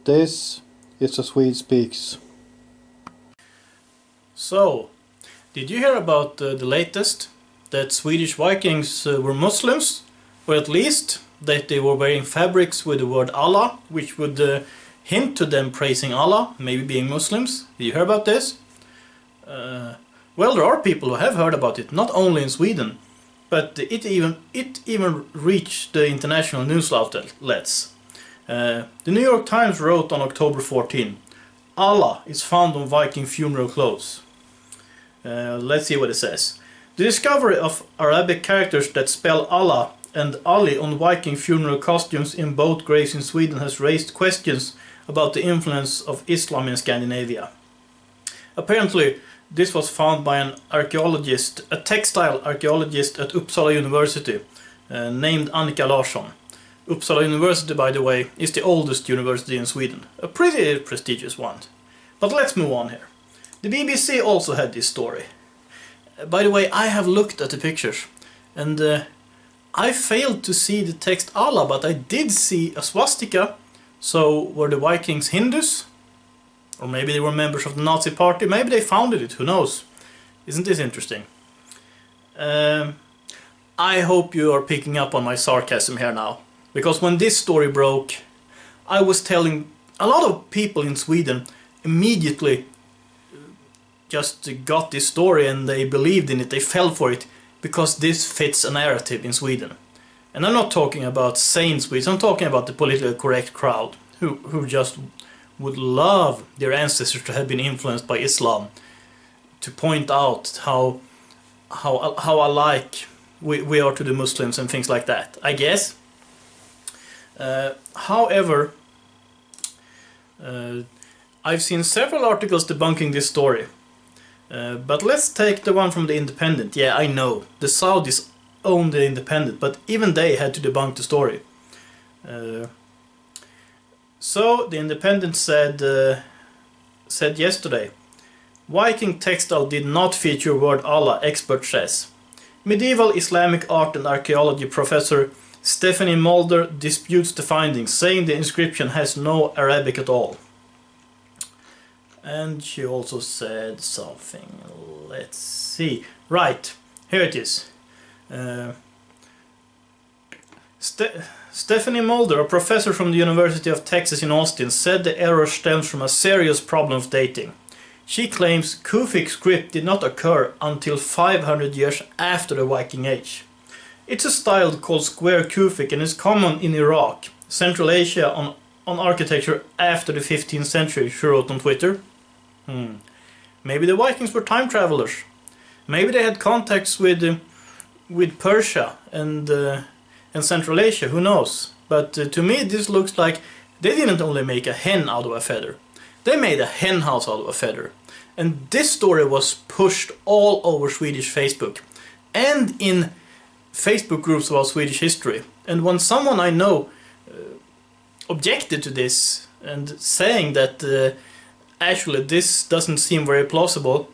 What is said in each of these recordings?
This is the Swede Speaks. So, did you hear about the latest? That Swedish Vikings were Muslims? Or at least that they were wearing fabrics with the word Allah, which would hint to them praising Allah, maybe being Muslims. Did you hear about this? Well, there are people who have heard about it, not only in Sweden, but it even reached the international news outlets. The New York Times wrote on October 14, Allah is found on Viking funeral clothes. Let's see what it says. The discovery of Arabic characters that spell Allah and Ali on Viking funeral costumes in both graves in Sweden has raised questions about the influence of Islam in Scandinavia. Apparently, this was found by an archaeologist, a textile archaeologist at Uppsala University, named Annika Larsson. Uppsala University, by the way, is the oldest university in Sweden, a pretty prestigious one. But let's move on here. The BBC also had this story. By the way, I have looked at the pictures, and I failed to see the text Allah, but I did see a swastika. So were the Vikings Hindus? Or maybe they were members of the Nazi party, maybe they founded it, who knows? Isn't this interesting? I hope you are picking up on my sarcasm here now. Because when this story broke, I was telling a lot of people in Sweden immediately just got this story and they believed in it, they fell for it, because this fits a narrative in Sweden. And I'm not talking about sane Swedes, I'm talking about the politically correct crowd who just would love their ancestors to have been influenced by Islam, to point out how alike we are to the Muslims and things like that, I guess. However, I've seen several articles debunking this story. But let's take the one from The Independent. Yeah, I know, the Saudis own The Independent, but even they had to debunk the story. So, The Independent said yesterday, Viking textile did not feature word Allah, expert says. Medieval Islamic art and archaeology professor Stephanie Mulder disputes the findings, saying the inscription has no Arabic at all. And she also said something, let's see, right, here it is. Stephanie Mulder, a professor from the University of Texas in Austin, said the error stems from a serious problem of dating. She claims Kufic script did not occur until 500 years after the Viking Age. It's a style called square Kufic and is common in Iraq, Central Asia on architecture after the 15th century, she wrote on Twitter. Maybe the Vikings were time travelers. Maybe they had contacts with Persia and Central Asia, who knows. But to me this looks like they didn't only make a hen out of a feather. They made a hen house out of a feather. And this story was pushed all over Swedish Facebook and in Facebook groups about Swedish history. And when someone I know objected to this and saying that actually this doesn't seem very plausible,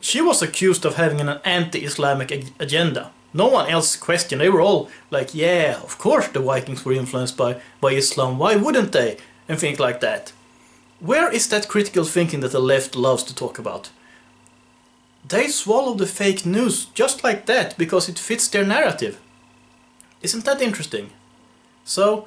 she was accused of having an anti-Islamic agenda. No one else questioned. They were all like, yeah, of course the Vikings were influenced by Islam, why wouldn't they? And things like that. Where is that critical thinking that the left loves to talk about? They swallow the fake news just like that because it fits their narrative. Isn't that interesting? So,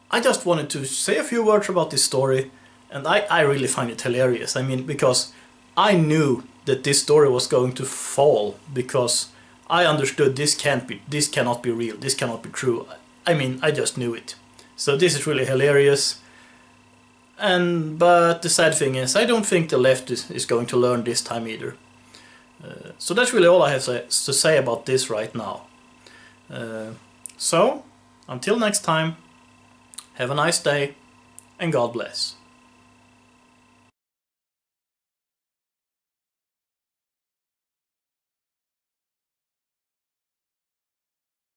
I just wanted to say a few words about this story, and I really find it hilarious. I mean, because I knew that this story was going to fall, because I understood this cannot be real, this cannot be true. I mean, I just knew it. So this is really hilarious. But the sad thing is, I don't think the left is going to learn this time either. So that's really all I have to say about this right now. So, until next time, have a nice day and God bless.